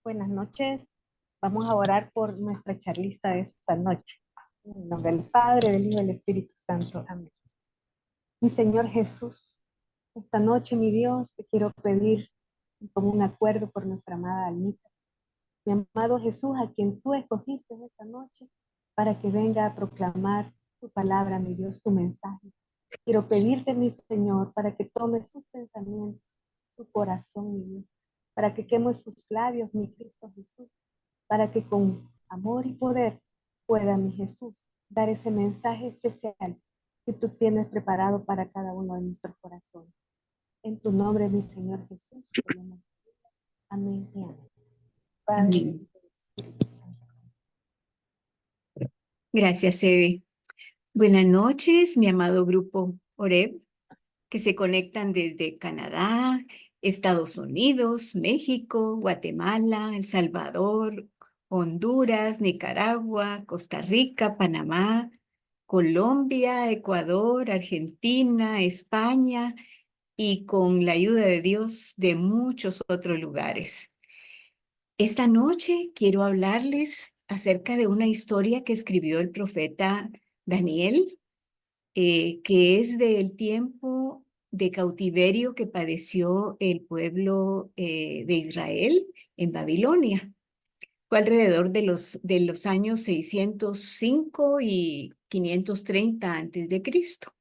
Buenas noches. Vamos a orar por nuestra charlista de esta noche. En el nombre del Padre, del Hijo y del Espíritu Santo. Amén. Mi Señor Jesús, esta noche, mi Dios, te quiero pedir como un acuerdo por nuestra amada Almita. Mi amado Jesús, a quien tú escogiste esta noche para que venga a proclamar tu palabra, mi Dios, tu mensaje. Quiero pedirte, mi Señor, para que tomes sus pensamientos, su corazón, mi Dios, para que queme sus labios, mi Cristo Jesús, para que con amor y poder pueda, mi Jesús, dar ese mensaje especial que tú tienes preparado para cada uno de nuestros corazones. En tu nombre, mi Señor Jesús, pedimos. Amén y amén. Padre, Amén. Gracias, Eve. Buenas noches, mi amado grupo OREB, que se conectan desde Canadá, Estados Unidos, México, Guatemala, El Salvador, Honduras, Nicaragua, Costa Rica, Panamá, Colombia, Ecuador, Argentina, España y con la ayuda de Dios de muchos otros lugares. Esta noche quiero hablarles acerca de una historia que escribió el profeta Daniel, que es del tiempo de cautiverio que padeció el pueblo de Israel en Babilonia. Fue alrededor de los años 605 y 530 antes de Cristo.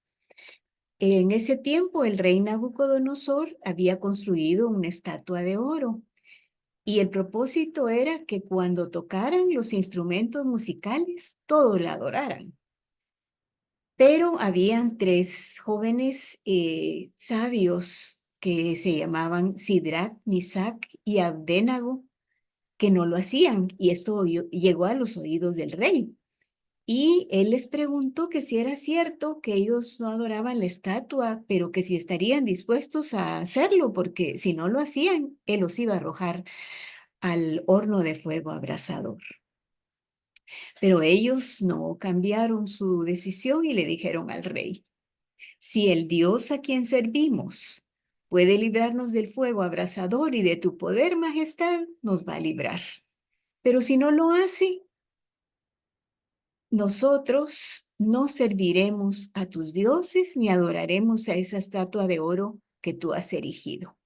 En ese tiempo el rey Nabucodonosor había construido una estatua de oro y el propósito era que cuando tocaran los instrumentos musicales, todos la adoraran. Pero habían tres jóvenes sabios que se llamaban Sidrac, Misac y Abdenago, que no lo hacían, y esto llegó a los oídos del rey. Y él les preguntó que si era cierto que ellos no adoraban la estatua, pero que si estarían dispuestos a hacerlo, porque si no lo hacían, él los iba a arrojar al horno de fuego abrasador. Pero ellos no cambiaron su decisión y le dijeron al rey: si el Dios a quien servimos puede librarnos del fuego abrasador y de tu poder, majestad, nos va a librar. Pero si no lo hace, nosotros no serviremos a tus dioses ni adoraremos a esa estatua de oro que tú has erigido.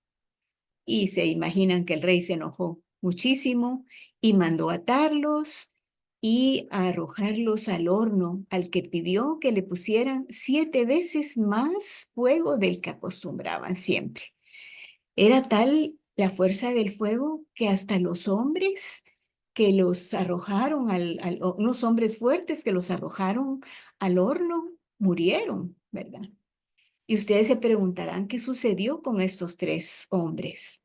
Y se imaginan que el rey se enojó muchísimo y mandó atarlos y arrojarlos al horno, al que pidió que le pusieran 7 veces más fuego del que acostumbraban siempre. Era tal la fuerza del fuego que hasta los hombres que los arrojaron, unos hombres fuertes que los arrojaron al horno, murieron, ¿verdad? Y ustedes se preguntarán qué sucedió con estos 3 hombres.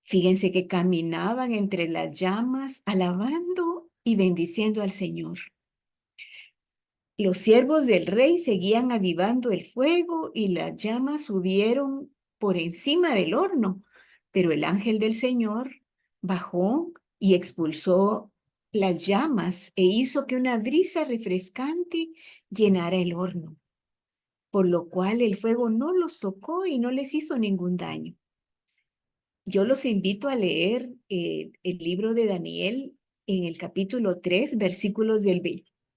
Fíjense que caminaban entre las llamas, alabando y bendiciendo al Señor. Los siervos del rey seguían avivando el fuego y las llamas subieron por encima del horno, pero el ángel del Señor bajó y expulsó las llamas e hizo que una brisa refrescante llenara el horno, por lo cual el fuego no los tocó y no les hizo ningún daño. Yo los invito a leer el libro de Daniel en el capítulo 3, versículos del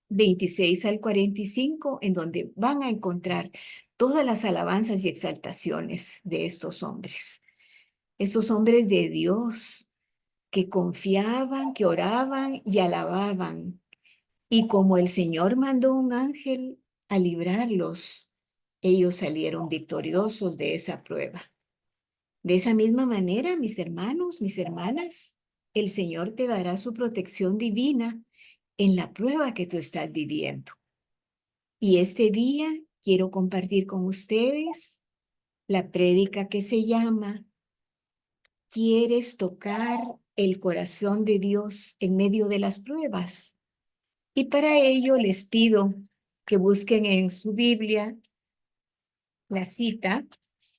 26 al 45, en donde van a encontrar todas las alabanzas y exaltaciones de estos hombres. Esos hombres de Dios que confiaban, que oraban y alababan. Y como el Señor mandó un ángel a librarlos, ellos salieron victoriosos de esa prueba. De esa misma manera, mis hermanos, mis hermanas, el Señor te dará su protección divina en la prueba que tú estás viviendo. Y este día quiero compartir con ustedes la prédica que se llama ¿Quieres tocar el corazón de Dios en medio de las pruebas? Y para ello les pido que busquen en su Biblia la cita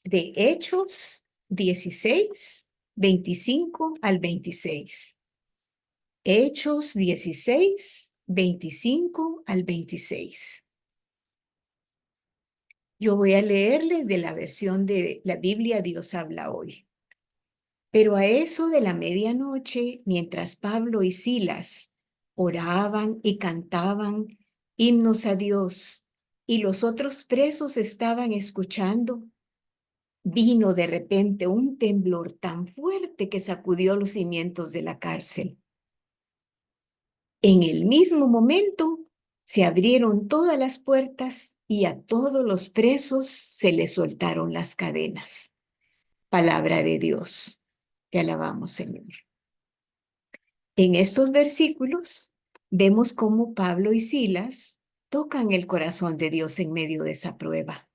de Hechos 16, 25 al 26. Hechos 16, 25 al 26. Yo voy a leerles de la versión de la Biblia Dios habla hoy. Pero a eso de la medianoche, mientras Pablo y Silas oraban y cantaban himnos a Dios, y los otros presos estaban escuchando, vino de repente un temblor tan fuerte que sacudió los cimientos de la cárcel. En el mismo momento se abrieron todas las puertas y a todos los presos se les soltaron las cadenas. Palabra de Dios. Te alabamos, Señor. En estos versículos vemos cómo Pablo y Silas tocan el corazón de Dios en medio de esa prueba.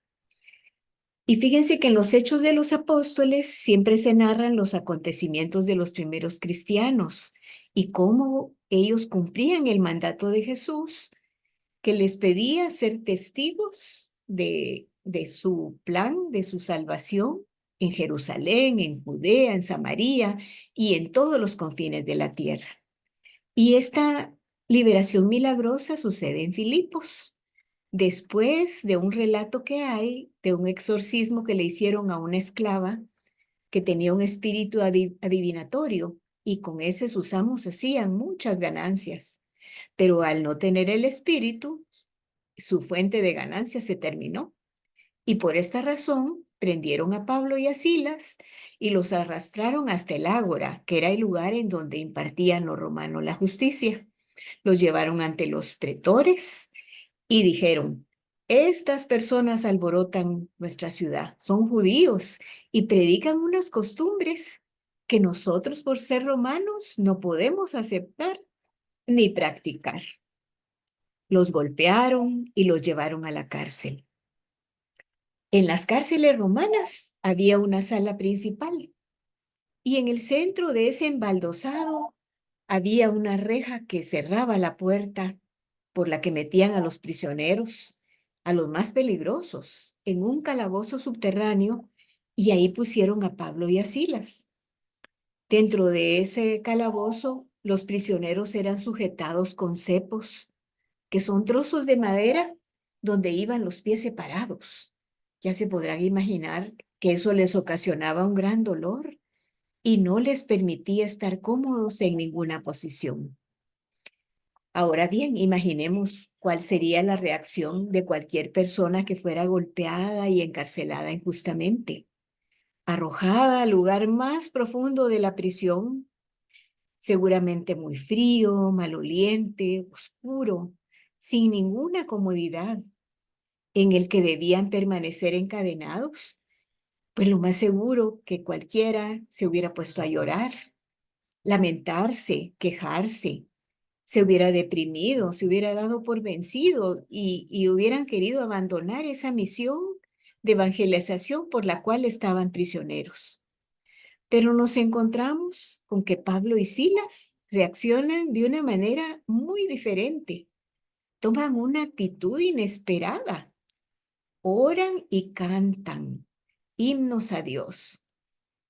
Y fíjense que en los Hechos de los Apóstoles siempre se narran los acontecimientos de los primeros cristianos y cómo ellos cumplían el mandato de Jesús, que les pedía ser testigos de su plan, de su salvación en Jerusalén, en Judea, en Samaria y en todos los confines de la tierra. Y esta liberación milagrosa sucede en Filipos, después de un relato que hay de un exorcismo que le hicieron a una esclava que tenía un espíritu adivinatorio y con ese sus amos hacían muchas ganancias. Pero al no tener el espíritu, su fuente de ganancias se terminó. Y por esta razón prendieron a Pablo y a Silas y los arrastraron hasta el ágora, que era el lugar en donde impartían los romanos la justicia. Los llevaron ante los pretores y dijeron: estas personas alborotan nuestra ciudad, son judíos y predican unas costumbres que nosotros por ser romanos no podemos aceptar ni practicar. Los golpearon y los llevaron a la cárcel. En las cárceles romanas había una sala principal y en el centro de ese embaldosado había una reja que cerraba la puerta por la que metían a los prisioneros, a los más peligrosos, en un calabozo subterráneo, y ahí pusieron a Pablo y a Silas. Dentro de ese calabozo, los prisioneros eran sujetados con cepos, que son trozos de madera donde iban los pies separados. Ya se podrán imaginar que eso les ocasionaba un gran dolor y no les permitía estar cómodos en ninguna posición. Ahora bien, imaginemos cuál sería la reacción de cualquier persona que fuera golpeada y encarcelada injustamente, arrojada al lugar más profundo de la prisión, seguramente muy frío, maloliente, oscuro, sin ninguna comodidad, en el que debían permanecer encadenados. Pues lo más seguro que cualquiera se hubiera puesto a llorar, lamentarse, quejarse, se hubiera deprimido, se hubiera dado por vencido y hubieran querido abandonar esa misión de evangelización por la cual estaban prisioneros. Pero nos encontramos con que Pablo y Silas reaccionan de una manera muy diferente. Toman una actitud inesperada. Oran y cantan himnos a Dios,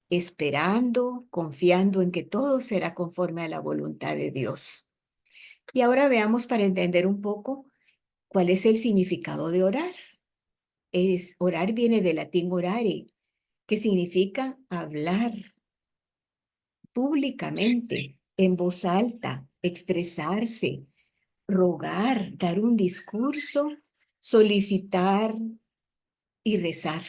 esperando, confiando en que todo será conforme a la voluntad de Dios. Y ahora veamos, para entender un poco, cuál es el significado de orar. Orar viene del latín orare, que significa hablar públicamente, en voz alta, expresarse, rogar, dar un discurso, solicitar y rezar.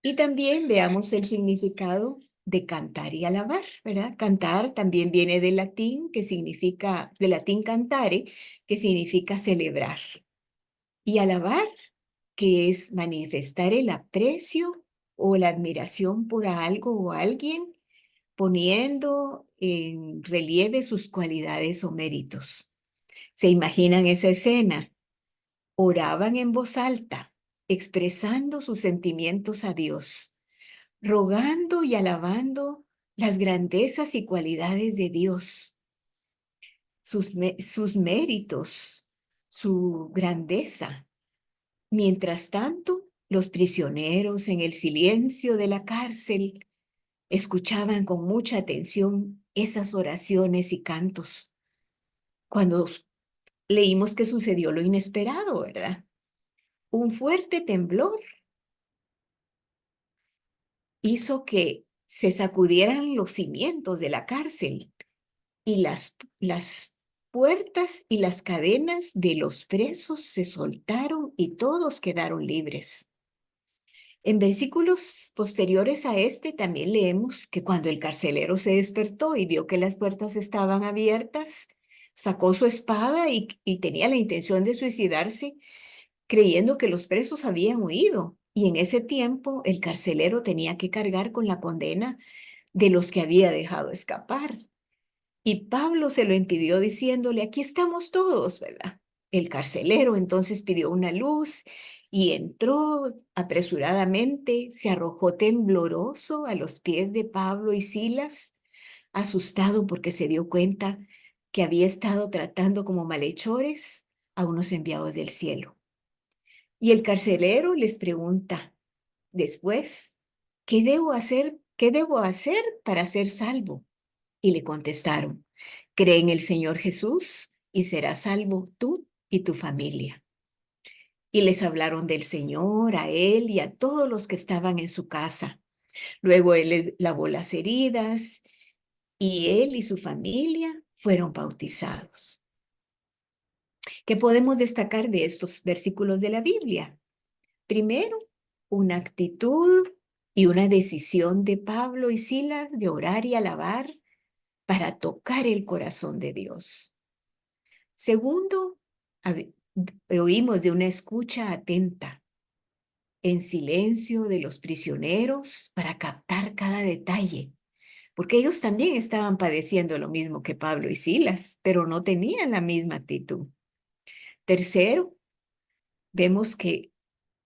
Y también veamos el significado de cantar y alabar, ¿verdad? Cantar también viene del latín, del latín cantare, que significa celebrar. Y alabar, que es manifestar el aprecio o la admiración por algo o alguien, poniendo en relieve sus cualidades o méritos. ¿Se imaginan esa escena? Oraban en voz alta, expresando sus sentimientos a Dios, rogando y alabando las grandezas y cualidades de Dios, sus méritos, su grandeza. Mientras tanto, los prisioneros en el silencio de la cárcel escuchaban con mucha atención esas oraciones y cantos. Cuando leímos que sucedió lo inesperado, ¿verdad? Un fuerte temblor hizo que se sacudieran los cimientos de la cárcel y las puertas y las cadenas de los presos se soltaron y todos quedaron libres. En versículos posteriores a este también leemos que cuando el carcelero se despertó y vio que las puertas estaban abiertas, sacó su espada y tenía la intención de suicidarse, creyendo que los presos habían huido. Y en ese tiempo el carcelero tenía que cargar con la condena de los que había dejado escapar. Y Pablo se lo impidió diciéndole, aquí estamos todos, ¿verdad? El carcelero entonces pidió una luz y entró apresuradamente, se arrojó tembloroso a los pies de Pablo y Silas, asustado porque se dio cuenta que había estado tratando como malhechores a unos enviados del cielo. Y el carcelero les pregunta después, ¿qué debo hacer? ¿Qué debo hacer para ser salvo? Y le contestaron, cree en el Señor Jesús y serás salvo tú y tu familia. Y les hablaron del Señor, a él y a todos los que estaban en su casa. Luego él les lavó las heridas y él y su familia fueron bautizados. ¿Qué podemos destacar de estos versículos de la Biblia? Primero, una actitud y una decisión de Pablo y Silas de orar y alabar para tocar el corazón de Dios. Segundo, oímos de una escucha atenta, en silencio de los prisioneros para captar cada detalle, porque ellos también estaban padeciendo lo mismo que Pablo y Silas, pero no tenían la misma actitud. Tercero, vemos que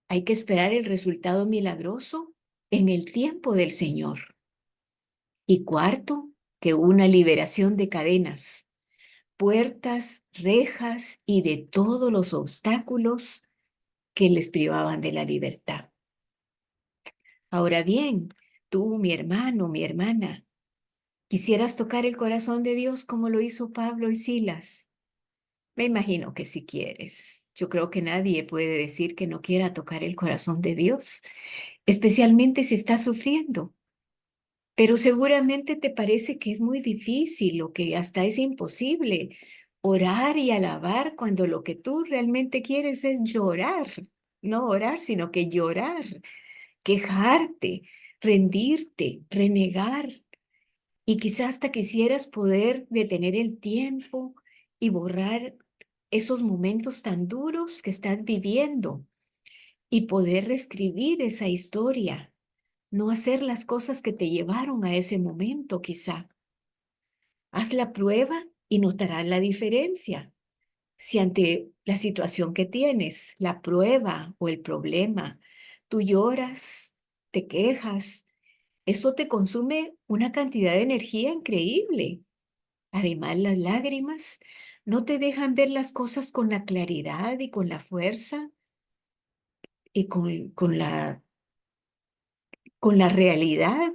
hay que esperar el resultado milagroso en el tiempo del Señor. Y cuarto, que una liberación de cadenas, puertas, rejas y de todos los obstáculos que les privaban de la libertad. Ahora bien, tú, mi hermano, mi hermana, ¿quisieras tocar el corazón de Dios como lo hizo Pablo y Silas? Me imagino que si quieres. Yo creo que nadie puede decir que no quiera tocar el corazón de Dios, especialmente si está sufriendo. Pero seguramente te parece que es muy difícil o que hasta es imposible orar y alabar cuando lo que tú realmente quieres es llorar. No orar, sino que llorar, quejarte, rendirte, renegar. Y quizás hasta quisieras poder detener el tiempo y borrar esos momentos tan duros que estás viviendo y poder reescribir esa historia, no hacer las cosas que te llevaron a ese momento quizá. Haz la prueba y notarás la diferencia. Si ante la situación que tienes, la prueba o el problema, tú lloras, te quejas, eso te consume una cantidad de energía increíble. Además, las lágrimas no te dejan ver las cosas con la claridad y con la fuerza y con la realidad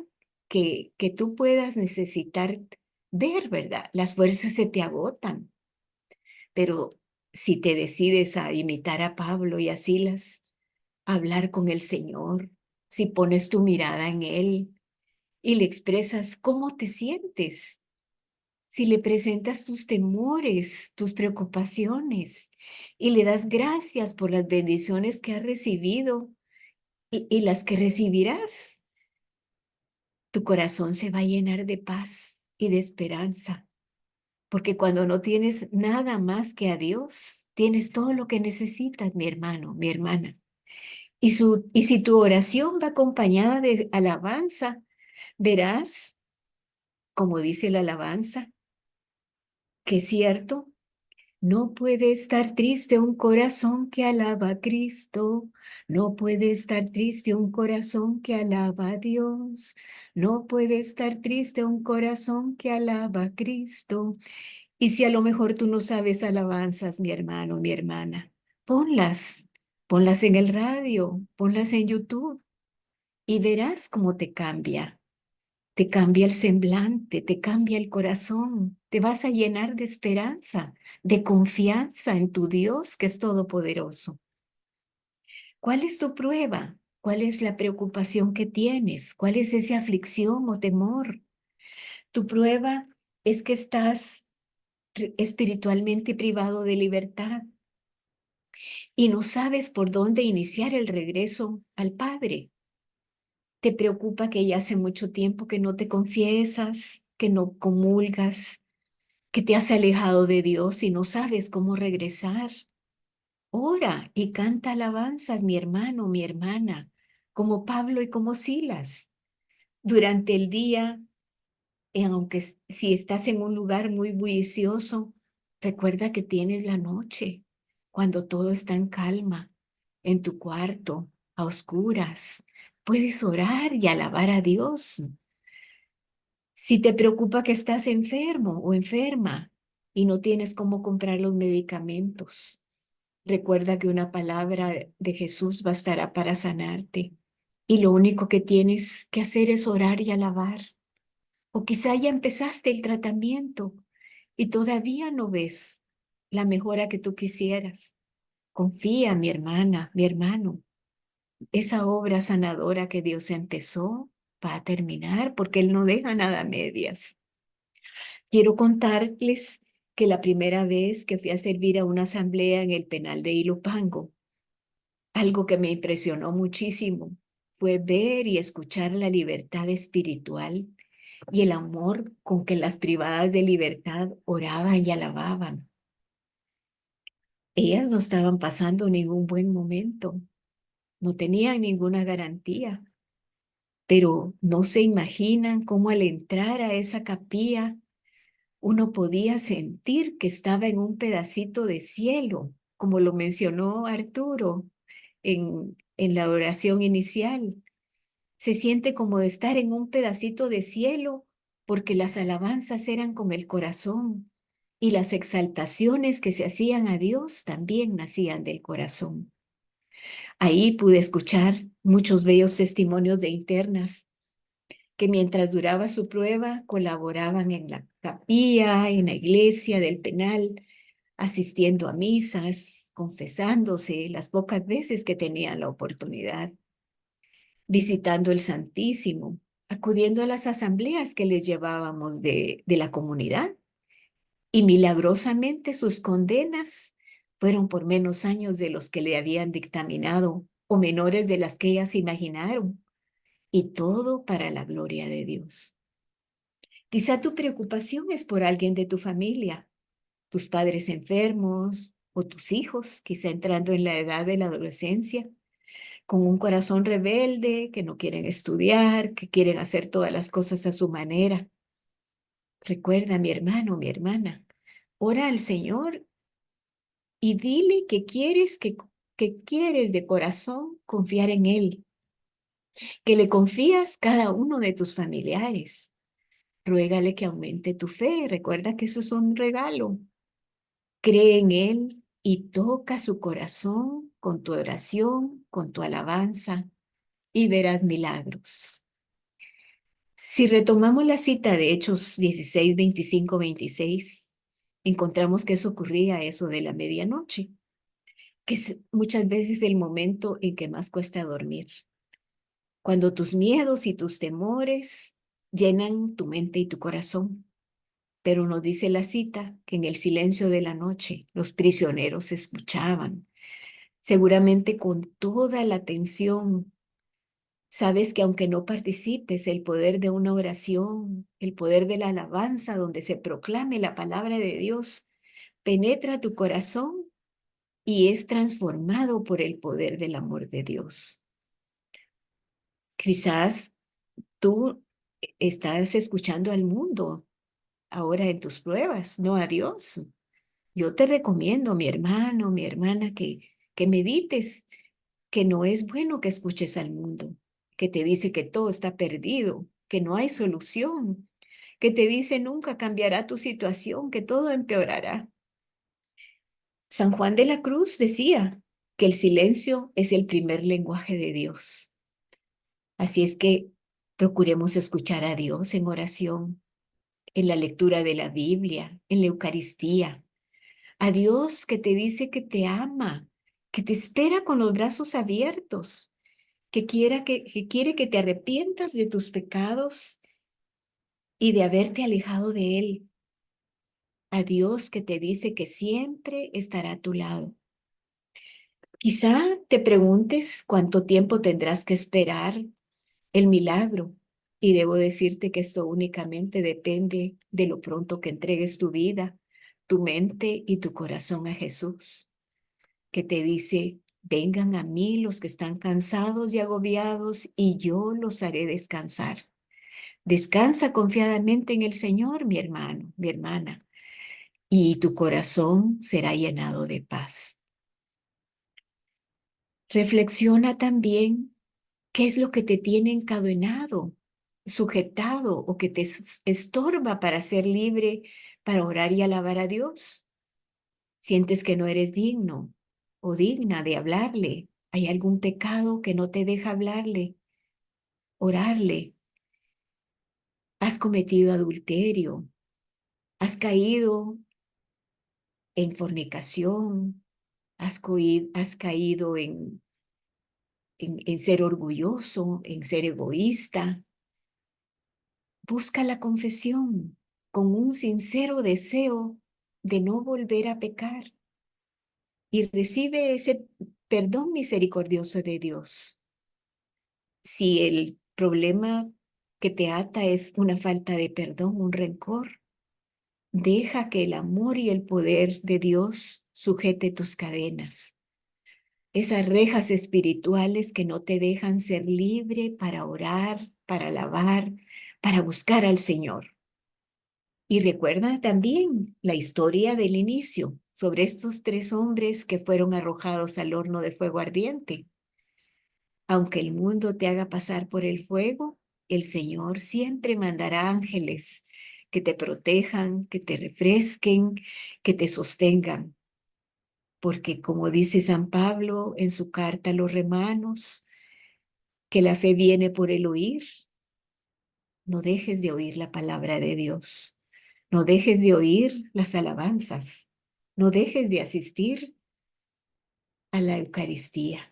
que tú puedas necesitar ver, ¿verdad? Las fuerzas se te agotan, pero si te decides a imitar a Pablo y a Silas, a hablar con el Señor, si pones tu mirada en Él y le expresas cómo te sientes, si le presentas tus temores, tus preocupaciones y le das gracias por las bendiciones que has recibido y las que recibirás, tu corazón se va a llenar de paz y de esperanza, porque cuando no tienes nada más que a Dios, tienes todo lo que necesitas, mi hermano, mi hermana. Y si tu oración va acompañada de alabanza, verás, como dice la alabanza, que es cierto. No puede estar triste un corazón que alaba a Cristo. No puede estar triste un corazón que alaba a Dios. No puede estar triste un corazón que alaba a Cristo. Y si a lo mejor tú no sabes alabanzas, mi hermano, mi hermana, ponlas, ponlas en el radio, ponlas en YouTube y verás cómo te cambia. te cambia el semblante, te cambia el corazón, te vas a llenar de esperanza, de confianza en tu Dios que es todopoderoso. ¿Cuál es tu prueba? ¿Cuál es la preocupación que tienes? ¿Cuál es esa aflicción o temor? Tu prueba es que estás espiritualmente privado de libertad y no sabes por dónde iniciar el regreso al Padre. Te preocupa que ya hace mucho tiempo que no te confiesas, que no comulgas, que te has alejado de Dios y no sabes cómo regresar. Ora y canta alabanzas, mi hermano, mi hermana, como Pablo y como Silas. Durante el día, aunque si estás en un lugar muy bullicioso, recuerda que tienes la noche, cuando todo está en calma, en tu cuarto, a oscuras. Puedes orar y alabar a Dios. Si te preocupa que estás enfermo o enferma y no tienes cómo comprar los medicamentos, recuerda que una palabra de Jesús bastará para sanarte. Y lo único que tienes que hacer es orar y alabar. O quizá ya empezaste el tratamiento y todavía no ves la mejora que tú quisieras. Confía, mi hermana, mi hermano. Esa obra sanadora que Dios empezó va a terminar porque Él no deja nada a medias. Quiero contarles que la primera vez que fui a servir a una asamblea en el penal de Ilopango, algo que me impresionó muchísimo fue ver y escuchar la libertad espiritual y el amor con que las privadas de libertad oraban y alababan. Ellas no estaban pasando ningún buen momento, no tenían ninguna garantía, pero no se imaginan cómo al entrar a esa capilla uno podía sentir que estaba en un pedacito de cielo, como lo mencionó Arturo en la oración inicial. Se siente como de estar en un pedacito de cielo porque las alabanzas eran con el corazón y las exaltaciones que se hacían a Dios también nacían del corazón. Ahí pude escuchar muchos bellos testimonios de internas que mientras duraba su prueba colaboraban en la capilla, en la iglesia del penal, asistiendo a misas, confesándose las pocas veces que tenían la oportunidad, visitando el Santísimo, acudiendo a las asambleas que les llevábamos de la comunidad. Y milagrosamente sus condenas fueron por menos años de los que le habían dictaminado o menores de las que ellas imaginaron. Y todo para la gloria de Dios. Quizá tu preocupación es por alguien de tu familia, tus padres enfermos o tus hijos, quizá entrando en la edad de la adolescencia, con un corazón rebelde, que no quieren estudiar, que quieren hacer todas las cosas a su manera. Recuerda, mi hermano, mi hermana, ora al Señor y dile que quieres de corazón confiar en Él, que le confías cada uno de tus familiares. Ruégale que aumente tu fe. Recuerda que eso es un regalo. Cree en Él y toca su corazón con tu oración, con tu alabanza y verás milagros. Si retomamos la cita de Hechos 16, 25, 26, encontramos que eso ocurría a eso de la medianoche, que es muchas veces el momento en que más cuesta dormir. Cuando tus miedos y tus temores llenan tu mente y tu corazón. Pero nos dice la cita que en el silencio de la noche los prisioneros escuchaban, seguramente con toda la atención. Sabes que aunque no participes, el poder de una oración, el poder de la alabanza donde se proclame la palabra de Dios, penetra tu corazón y es transformado por el poder del amor de Dios. Quizás tú estás escuchando al mundo ahora en tus pruebas, no a Dios. Yo te recomiendo, mi hermano, mi hermana, que medites, que no es bueno que escuches al mundo, que te dice que todo está perdido, que no hay solución, que te dice nunca cambiará tu situación, que todo empeorará. San Juan de la Cruz decía que el silencio es el primer lenguaje de Dios. Así es que Procuremos escuchar a Dios en oración, en la lectura de la Biblia, en la Eucaristía. A Dios que te dice que te ama, que te espera con los brazos abiertos, que quiere que te arrepientas de tus pecados y de haberte alejado de Él. A Dios que te dice que siempre estará a tu lado. Quizá te preguntes cuánto tiempo tendrás que esperar el milagro. Y debo decirte que esto únicamente depende de lo pronto que entregues tu vida, tu mente y tu corazón a Jesús, que te dice, vengan a mí los que están cansados y agobiados y yo los haré descansar. Descansa confiadamente en el Señor, mi hermano, mi hermana, y tu corazón será llenado de paz. Reflexiona también qué es lo que te tiene encadenado, sujetado o que te estorba para ser libre, para orar y alabar a Dios. Sientes que no eres digno o digna de hablarle. ¿Hay algún pecado que no te deja hablarle, orarle? ¿Has cometido adulterio? ¿Has caído en fornicación? ¿Has caído en ser orgulloso, en ser egoísta? Busca la confesión con un sincero deseo de no volver a pecar y recibe ese perdón misericordioso de Dios. Si el problema que te ata es una falta de perdón, un rencor, deja que el amor y el poder de Dios sujete tus cadenas, esas rejas espirituales que no te dejan ser libre para orar, para alabar, para buscar al Señor. Y recuerda también la historia del inicio sobre estos 3 hombres que fueron arrojados al horno de fuego ardiente. Aunque el mundo te haga pasar por el fuego, el Señor siempre mandará ángeles que te protejan, que te refresquen, que te sostengan. Porque como dice San Pablo en su carta a los Romanos, que la fe viene por el oír, no dejes de oír la palabra de Dios. No dejes de oír las alabanzas. No dejes de asistir a la Eucaristía.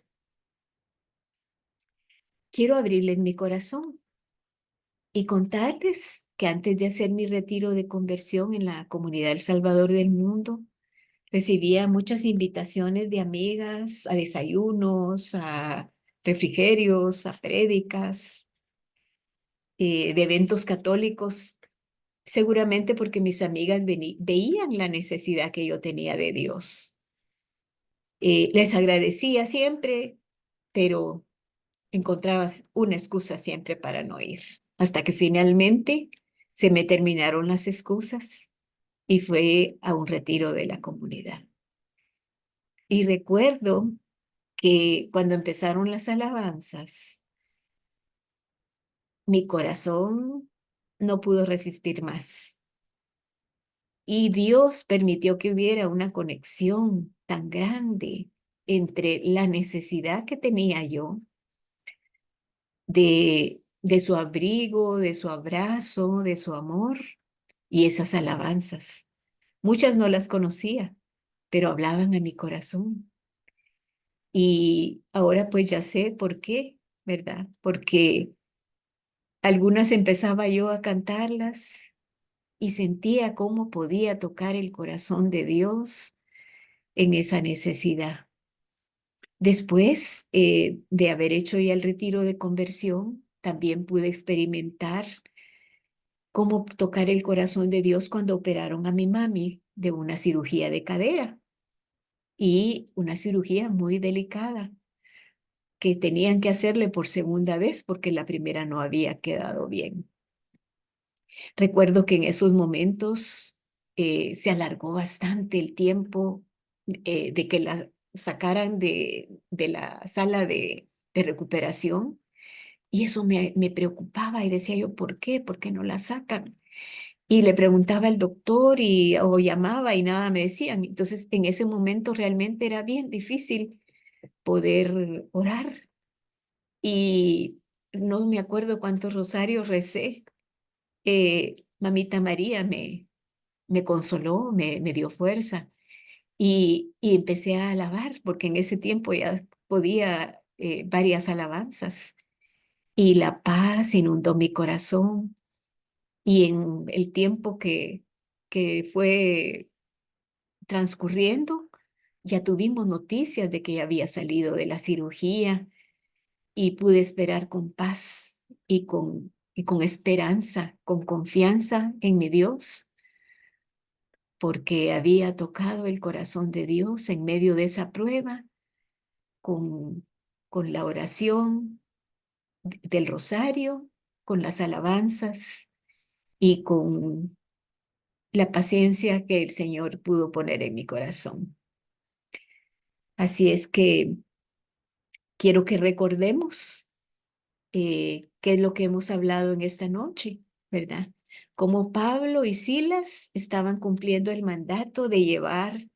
Quiero abrirles mi corazón y contarles que antes de hacer mi retiro de conversión en la comunidad El Salvador del Mundo, recibía muchas invitaciones de amigas a desayunos, a refrigerios, a prédicas, de eventos católicos, seguramente porque mis amigas veían la necesidad que yo tenía de Dios. Les agradecía siempre, pero encontrabas una excusa siempre para no ir, hasta que finalmente se me terminaron las excusas y fue a un retiro de la comunidad. Y recuerdo que cuando empezaron las alabanzas, mi corazón no pudo resistir más. Y Dios permitió que hubiera una conexión tan grande entre la necesidad que tenía yo de su abrigo, de su abrazo, de su amor y esas alabanzas. Muchas no las conocía, pero hablaban a mi corazón. Y ahora pues ya sé por qué, ¿verdad? Porque algunas empezaba yo a cantarlas y sentía cómo podía tocar el corazón de Dios en esa necesidad. Después de haber hecho ya el retiro de conversión, también pude experimentar cómo tocar el corazón de Dios cuando operaron a mi mami de una cirugía de cadera y una cirugía muy delicada que tenían que hacerle por segunda vez porque la primera no había quedado bien. Recuerdo que en esos momentos se alargó bastante el tiempo de que la sacaran de la sala de recuperación y eso me preocupaba y decía yo, ¿por qué? ¿Por qué no la sacan? Y le preguntaba al doctor o llamaba y nada me decían. Entonces, en ese momento realmente era bien difícil poder orar. Y no me acuerdo cuántos rosarios recé. Mamita María me consoló, me dio fuerza y empecé a alabar, porque en ese tiempo ya podía varias alabanzas y la paz inundó mi corazón y en el tiempo que fue transcurriendo, ya tuvimos noticias de que ya había salido de la cirugía y pude esperar con paz y con esperanza, con confianza en mi Dios, porque había tocado el corazón de Dios en medio de esa prueba con, con la oración del rosario, con las alabanzas y con la paciencia que el Señor pudo poner en mi corazón. Así es que quiero que recordemos qué es lo que hemos hablado en esta noche, ¿verdad? Cómo Pablo y Silas estaban cumpliendo el mandato de llevar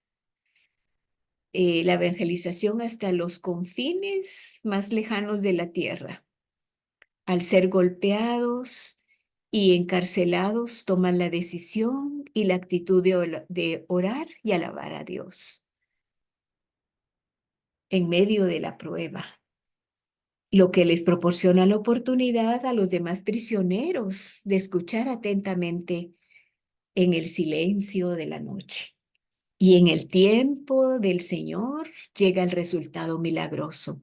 la evangelización hasta los confines más lejanos de la tierra. Al ser golpeados y encarcelados, toman la decisión y la actitud de orar y alabar a Dios en medio de la prueba, lo que les proporciona la oportunidad a los demás prisioneros de escuchar atentamente en el silencio de la noche. Y en el tiempo del Señor llega el resultado milagroso.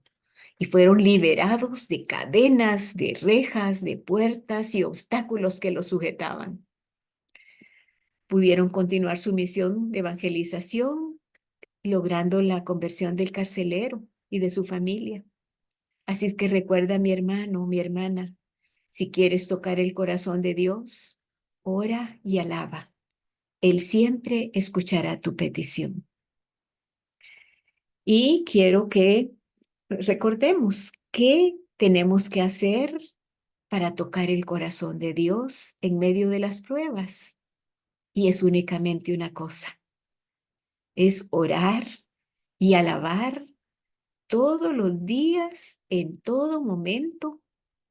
Y fueron liberados de cadenas, de rejas, de puertas y obstáculos que los sujetaban. Pudieron continuar su misión de evangelización, logrando la conversión del carcelero y de su familia. Así es que recuerda, mi hermano, mi hermana, si quieres tocar el corazón de Dios, ora y alaba. Él siempre escuchará tu petición. Y quiero que recordemos qué tenemos que hacer para tocar el corazón de Dios en medio de las pruebas. Y es únicamente una cosa, es orar y alabar todos los días, en todo momento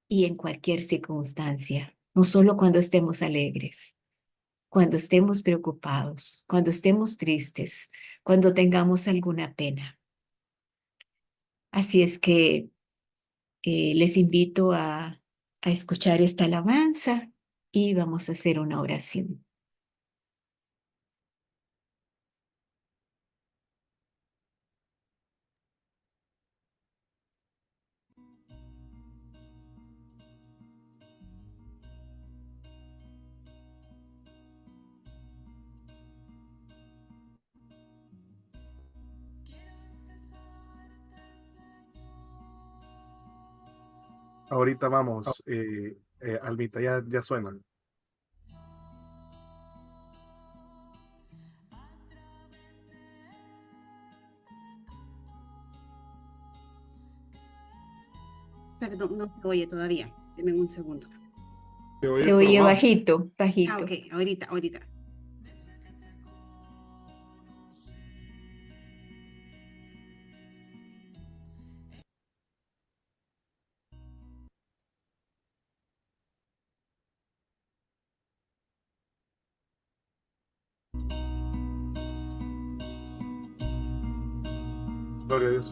y en cualquier circunstancia, no solo cuando estemos alegres, cuando estemos preocupados, cuando estemos tristes, cuando tengamos alguna pena. Así es que les invito a escuchar esta alabanza y vamos a hacer una oración. Ahorita vamos, Almita, ya suenan. Perdón, no se oye todavía. Deme un segundo. Se oye bajito, bajito. Ah, ok, ahorita. Gloria a Dios.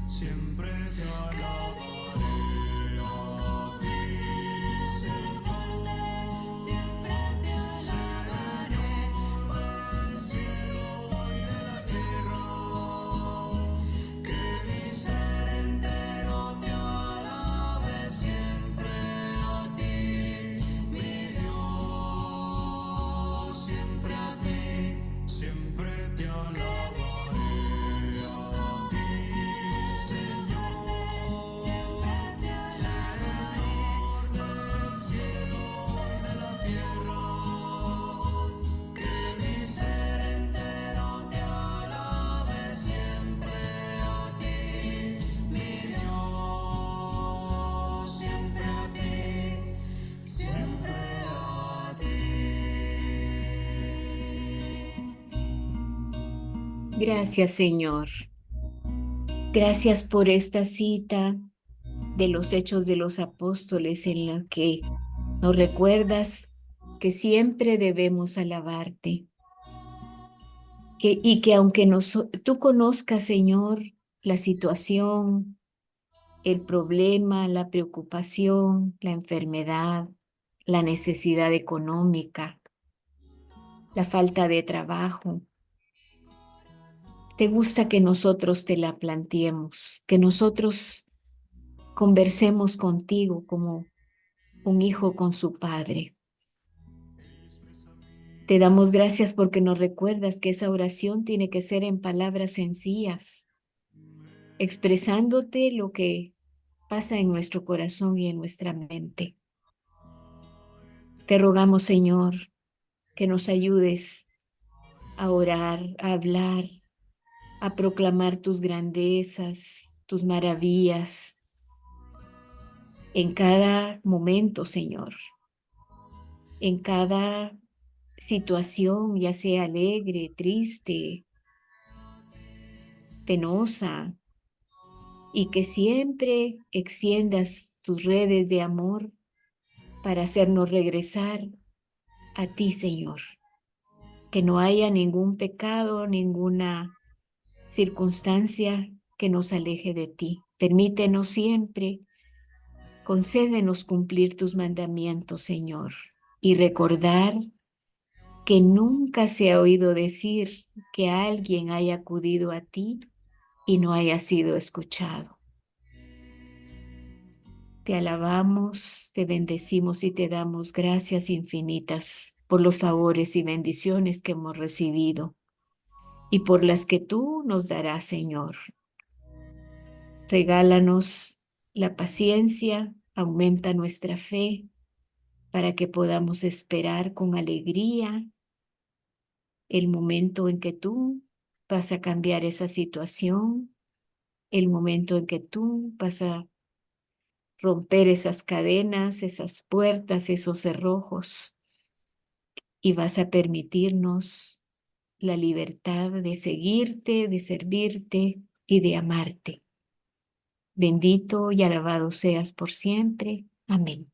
Siempre Gracias, Señor. Gracias por esta cita de los Hechos de los Apóstoles en la que nos recuerdas que siempre debemos alabarte. Y que aunque tú conozcas, Señor, la situación, el problema, la preocupación, la enfermedad, la necesidad económica, la falta de trabajo, te gusta que nosotros te la planteemos, que nosotros conversemos contigo como un hijo con su padre. Te damos gracias porque nos recuerdas que esa oración tiene que ser en palabras sencillas, expresándote lo que pasa en nuestro corazón y en nuestra mente. Te rogamos, Señor, que nos ayudes a orar, a hablar, a proclamar tus grandezas, tus maravillas en cada momento, Señor, en cada situación, ya sea alegre, triste, penosa, y que siempre extiendas tus redes de amor para hacernos regresar a ti, Señor. Que no haya ningún pecado, ninguna circunstancia que nos aleje de ti. Permítenos siempre, concédenos cumplir tus mandamientos, Señor, y recordar que nunca se ha oído decir que alguien haya acudido a ti y no haya sido escuchado. Te alabamos, te bendecimos y te damos gracias infinitas por los favores y bendiciones que hemos recibido y por las que tú nos darás, Señor. Regálanos la paciencia, aumenta nuestra fe para que podamos esperar con alegría el momento en que tú vas a cambiar esa situación, el momento en que tú vas a romper esas cadenas, esas puertas, esos cerrojos y vas a permitirnos la libertad de seguirte, de servirte y de amarte. Bendito y alabado seas por siempre. Amén.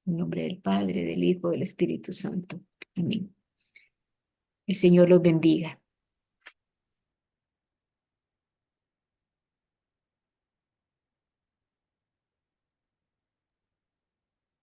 En nombre del Padre, del Hijo, del Espíritu Santo. Amén. El Señor los bendiga.